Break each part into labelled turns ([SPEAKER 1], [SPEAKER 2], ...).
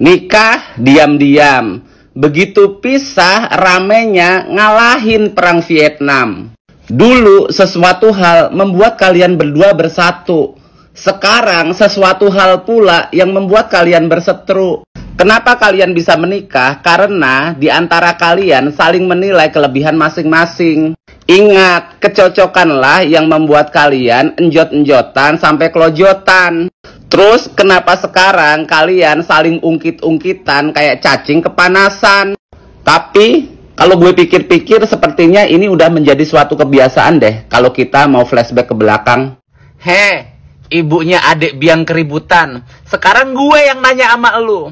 [SPEAKER 1] Nikah diam-diam. Begitu pisah, ramenya ngalahin perang Vietnam. Dulu sesuatu hal membuat kalian berdua bersatu. Sekarang sesuatu hal pula yang membuat kalian berseteru. Kenapa kalian bisa menikah? Karena di antara kalian saling menilai kelebihan masing-masing. Ingat, kecocokanlah yang membuat kalian enjot-enjotan sampai kelojotan. Terus kenapa sekarang kalian saling ungkit-ungkitan kayak cacing kepanasan? Tapi kalau gue pikir-pikir sepertinya ini udah menjadi suatu kebiasaan deh kalau kita mau flashback ke belakang. Ibunya adik biang keributan. Sekarang gue yang nanya sama elu.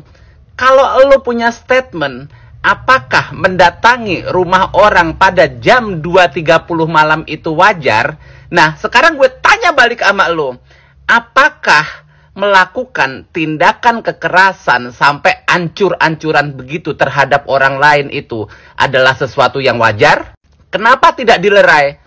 [SPEAKER 1] Kalau elu punya statement, apakah mendatangi rumah orang pada jam 2.30 malam itu wajar? Nah, sekarang gue tanya balik sama elu. Apakah melakukan tindakan kekerasan sampai ancur-ancuran begitu terhadap orang lain itu adalah sesuatu yang wajar? Kenapa tidak dilerai?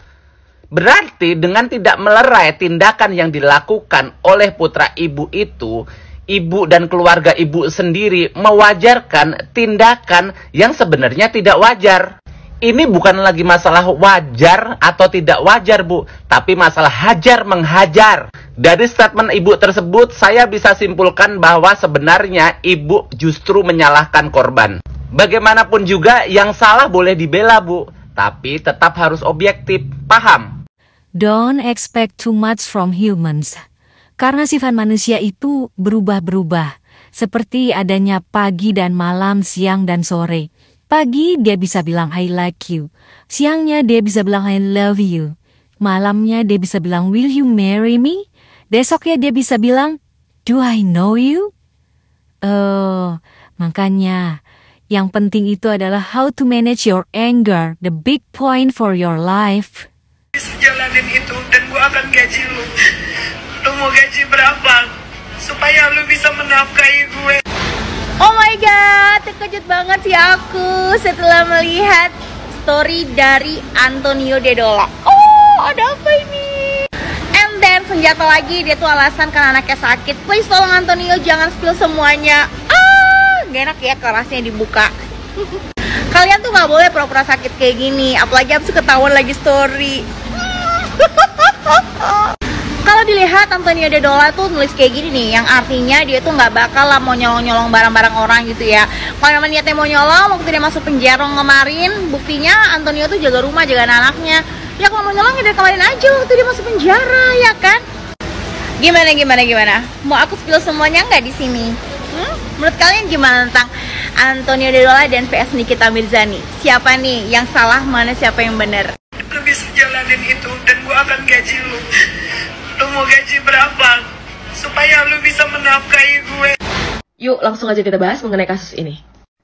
[SPEAKER 1] Berarti dengan tidak melerai tindakan yang dilakukan oleh putra ibu itu, ibu dan keluarga ibu sendiri mewajarkan tindakan yang sebenarnya tidak wajar. Ini bukan lagi masalah wajar atau tidak wajar, Bu, tapi masalah hajar menghajar. Dari statement ibu tersebut, saya bisa simpulkan bahwa sebenarnya ibu justru menyalahkan korban. Bagaimanapun juga, yang salah boleh dibela, Bu, tapi tetap harus objektif, paham?
[SPEAKER 2] Don't expect too much from humans. Karena sifat manusia itu berubah-berubah. Seperti adanya pagi dan malam, siang dan sore. Pagi dia bisa bilang I like you. Siangnya dia bisa bilang I love you. Malamnya dia bisa bilang will you marry me? Besoknya dia bisa bilang do I know you? Makanya yang penting itu adalah how to manage your anger. The big point for your life.
[SPEAKER 3] Jalanin itu dan gue akan gaji lu. Lu mau gaji berapa? Supaya lu bisa menafkahi gue.
[SPEAKER 4] Oh my god, terkejut banget sih aku setelah melihat story dari Antonio Dedola. Oh, ada apa ini? And then senjata lagi, dia tuh alasan karena anaknya sakit. Please tolong Antonio jangan spill semuanya. Gak enak ya kerasnya dibuka. Kalian tuh gak boleh pura-pura sakit kayak gini, apalagi abis ketahuan lagi story. Kalau dilihat Antonio Dedola tuh nulis kayak gini nih, yang artinya dia tuh nggak bakal lah mau nyolong-nyolong barang-barang orang gitu ya. Kalau memang niatnya mau nyolong, waktu dia masuk penjara kemarin, buktinya Antonio tuh jaga rumah, jaga anaknya. Ya kalau mau nyolong ya dari kemarin aja waktu dia masuk penjara, ya kan? Gimana? Mau aku spill semuanya nggak di sini? Menurut kalian gimana tentang Antonio Dedola dan vs Nikita Mirzani? Siapa nih yang salah, mana siapa yang benar?
[SPEAKER 3] Lu bisa jalanin itu dan gue akan gaji lu. Lu mau gaji berapa? Supaya lu bisa menafkahi gue.
[SPEAKER 5] Yuk langsung aja kita bahas mengenai kasus ini.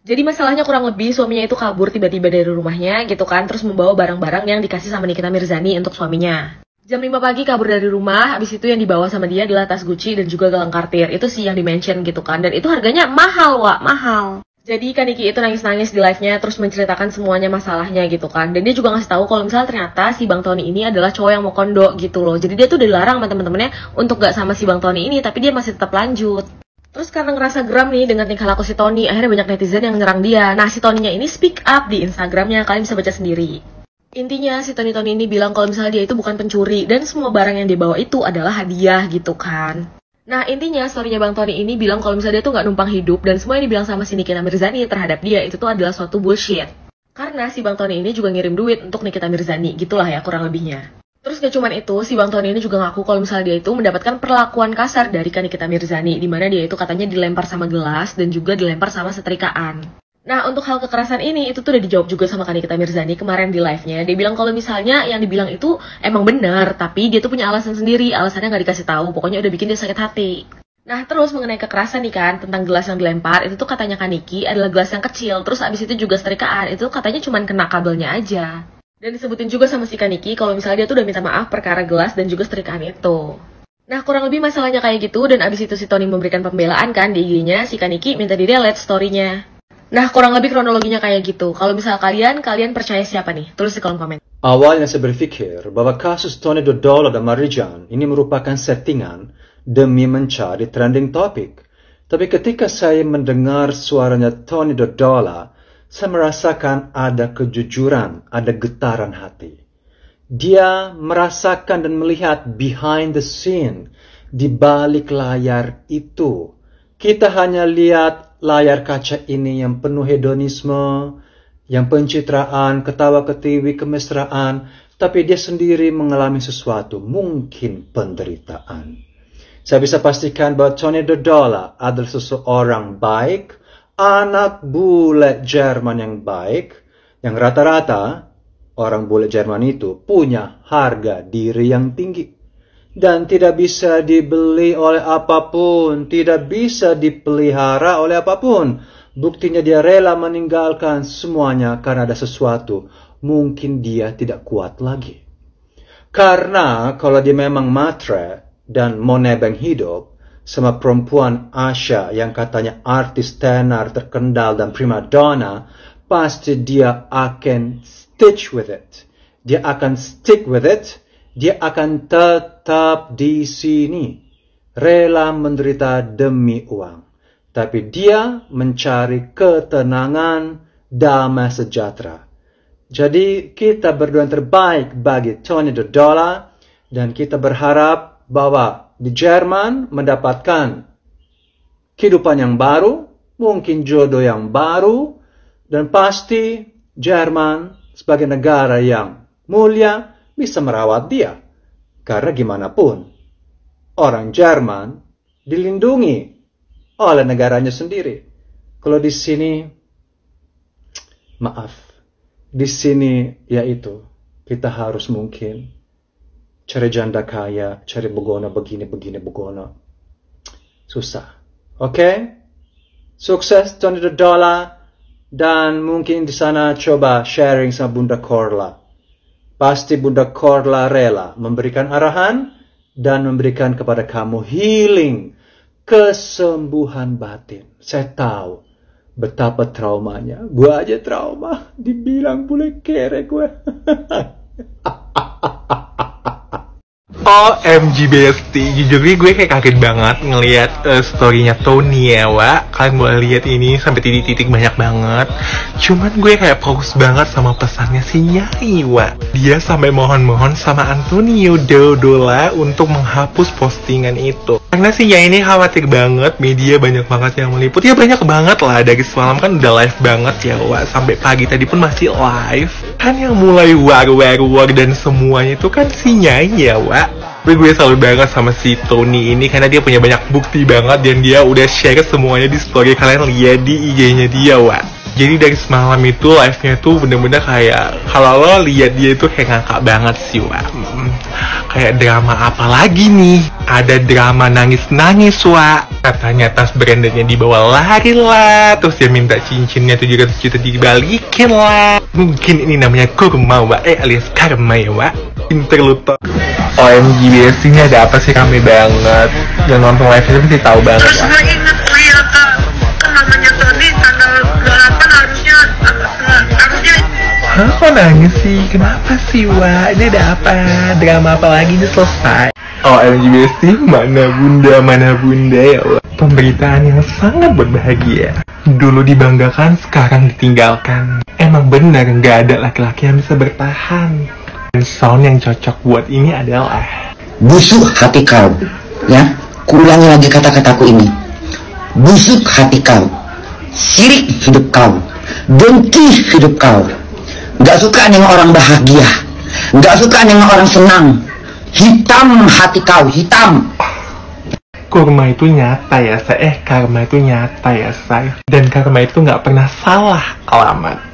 [SPEAKER 5] Jadi masalahnya kurang lebih suaminya itu kabur tiba-tiba dari rumahnya gitu kan. Terus membawa barang-barang yang dikasih sama Nikita Mirzani untuk suaminya. Jam 5 pagi kabur dari rumah. Habis itu yang dibawa sama dia adalah tas Gucci dan juga gelang Cartier. Itu sih yang di-mention gitu kan. Dan itu harganya mahal, Wak, mahal. Jadi Kaniki itu nangis-nangis di live-nya terus menceritakan semuanya masalahnya gitu kan. Dan dia juga ngasih tahu kalau misalnya ternyata si Bang Tony ini adalah cowok yang mau kondo gitu loh. Jadi dia tuh dilarang sama temen-temennya untuk gak sama si Bang Tony ini, tapi dia masih tetap lanjut. Terus karena ngerasa geram nih dengan tingkah laku si Tony, akhirnya banyak netizen yang nyerang dia. Nah si Tony-nya ini speak up di Instagramnya, kalian bisa baca sendiri. Intinya si Tony ini bilang kalau misalnya dia itu bukan pencuri dan semua barang yang dia bawa itu adalah hadiah gitu kan. Nah intinya story-nya Bang Tony ini bilang kalau misalnya dia tuh gak numpang hidup dan semua yang dibilang sama si Nikita Mirzani terhadap dia itu tuh adalah suatu bullshit. Karena si Bang Tony ini juga ngirim duit untuk Nikita Mirzani, gitulah ya kurang lebihnya. Terus gak cuman itu, si Bang Tony ini juga ngaku kalau misalnya dia itu mendapatkan perlakuan kasar dari Nikita Mirzani, dimana dia itu katanya dilempar sama gelas dan juga dilempar sama setrikaan. Nah untuk hal kekerasan ini itu tuh udah dijawab juga sama Nikita Mirzani kemarin di live-nya. Dia bilang kalau misalnya yang dibilang itu emang benar, tapi dia tuh punya alasan sendiri, alasannya nggak dikasih tahu, pokoknya udah bikin dia sakit hati. Nah terus mengenai kekerasan nih kan, tentang gelas yang dilempar, itu tuh katanya Kaniki adalah gelas yang kecil, terus abis itu juga setrikaan, itu katanya cuma kena kabelnya aja. Dan disebutin juga sama si Kaniki kalau misalnya dia tuh udah minta maaf perkara gelas dan juga setrikaan itu. Nah kurang lebih masalahnya kayak gitu, dan abis itu si Tony memberikan pembelaan kan di IG-nya, si Kaniki minta di-delete story-nya. Nah, kurang lebih kronologinya kayak gitu. Kalau misal kalian percaya siapa nih? Tulis di kolom komen.
[SPEAKER 6] Awalnya saya berpikir bahwa kasus Tony Dodola dan Marijan ini merupakan settingan demi mencari trending topic. Tapi ketika saya mendengar suaranya Tony Dodola, saya merasakan ada kejujuran, ada getaran hati. Dia merasakan dan melihat behind the scene, di balik layar itu. Kita hanya lihat layar kaca ini yang penuh hedonisme, yang pencitraan, ketawa-ketiwi, kemesraan, tapi dia sendiri mengalami sesuatu, mungkin penderitaan. Saya bisa pastikan bahwa Tony Dodola adalah seseorang baik, anak bule Jerman yang baik, yang rata-rata orang bule Jerman itu punya harga diri yang tinggi. Dan tidak bisa dibeli oleh apapun, tidak bisa dipelihara oleh apapun. Buktinya dia rela meninggalkan semuanya karena ada sesuatu. Mungkin dia tidak kuat lagi. Karena kalau dia memang matre dan mau nebeng hidup sama perempuan Asya yang katanya artis tenar terkendal dan primadonna, pasti dia akan stick with it. Dia akan stick with it. Dia akan tetap di sini. Rela menderita demi uang. Tapi dia mencari ketenangan, damai sejahtera. Jadi kita berdoa yang terbaik bagi Tony Dodola. Dan kita berharap bahwa di Jerman mendapatkan kehidupan yang baru, mungkin jodoh yang baru, dan pasti Jerman sebagai negara yang mulia bisa merawat dia. Karena gimana pun, orang Jerman dilindungi oleh negaranya sendiri. Kalau di sini, maaf, di sini yaitu kita harus mungkin cari janda kaya, cari begono begini, begono. Susah. Oke? Sukses Tony Dodola. Dan mungkin di sana coba sharing sama Bunda Korla. Pasti Bunda Korla rela memberikan arahan dan memberikan kepada kamu healing, kesembuhan batin. Saya tahu betapa traumanya. Gue aja trauma. Dibilang bule kere gue.
[SPEAKER 7] OMG Besti, jujur gue kayak kaget banget ngelihat story-nya Tony ya, Wak. Kalian boleh lihat ini sampai titik-titik banyak banget. Cuman gue kayak fokus banget sama pesannya si Nyai, Wak. Dia sampai mohon-mohon sama Antonio Dodola untuk menghapus postingan itu. Karena si Nyai ini khawatir banget, media banyak banget yang meliput. Ya banyak banget lah, dari semalam kan udah live banget ya, Wak. Sampai pagi tadi pun masih live. Kan yang mulai war dan semuanya itu kan si Nyai ya, Wak. Gue selalu banget sama si Tony ini karena dia punya banyak bukti banget dan dia udah share semuanya di story. Kalian lihat di IG-nya dia, Wak. Jadi dari semalam itu live-nya tuh bener-bener kayak, kalau lo lihat dia itu kayak ngakak banget sih, Wak. Kayak drama apa lagi nih? Ada drama nangis-nangis, Wak. Katanya tas brandednya dibawa lari lah, terus dia minta cincinnya 700 juta dibalikin lah. Mungkin ini namanya kurma, Wak. Alias karma ya, Wak. Pinter lu toh. OMG BSC ini ada apa sih, rame banget. Yang nonton live-nya pasti tahu banget.
[SPEAKER 3] Terus gue inget ternyata kan namanya Tony tanggal 28 harusnya
[SPEAKER 7] Hah, kok nangis sih? Kenapa sih, Wak? Ini ada apa? Drama apa lagi ini selesai? OMG BSC, mana bunda ya, Wak. Pemberitaan yang sangat berbahagia. Dulu dibanggakan, sekarang ditinggalkan. Emang benar nggak ada laki-laki yang bisa bertahan. Dan sound yang cocok buat ini adalah
[SPEAKER 8] busuk hati kau, ya. Kuulangi lagi kata-kataku ini. Busuk hati kau, sirik hidup kau, dengki hidup kau. Gak suka nengok orang bahagia, gak suka nengok orang senang. Hitam hati kau, hitam.
[SPEAKER 7] Kurma itu nyata ya, karma itu nyata ya, say. Dan karma itu nggak pernah salah alamat.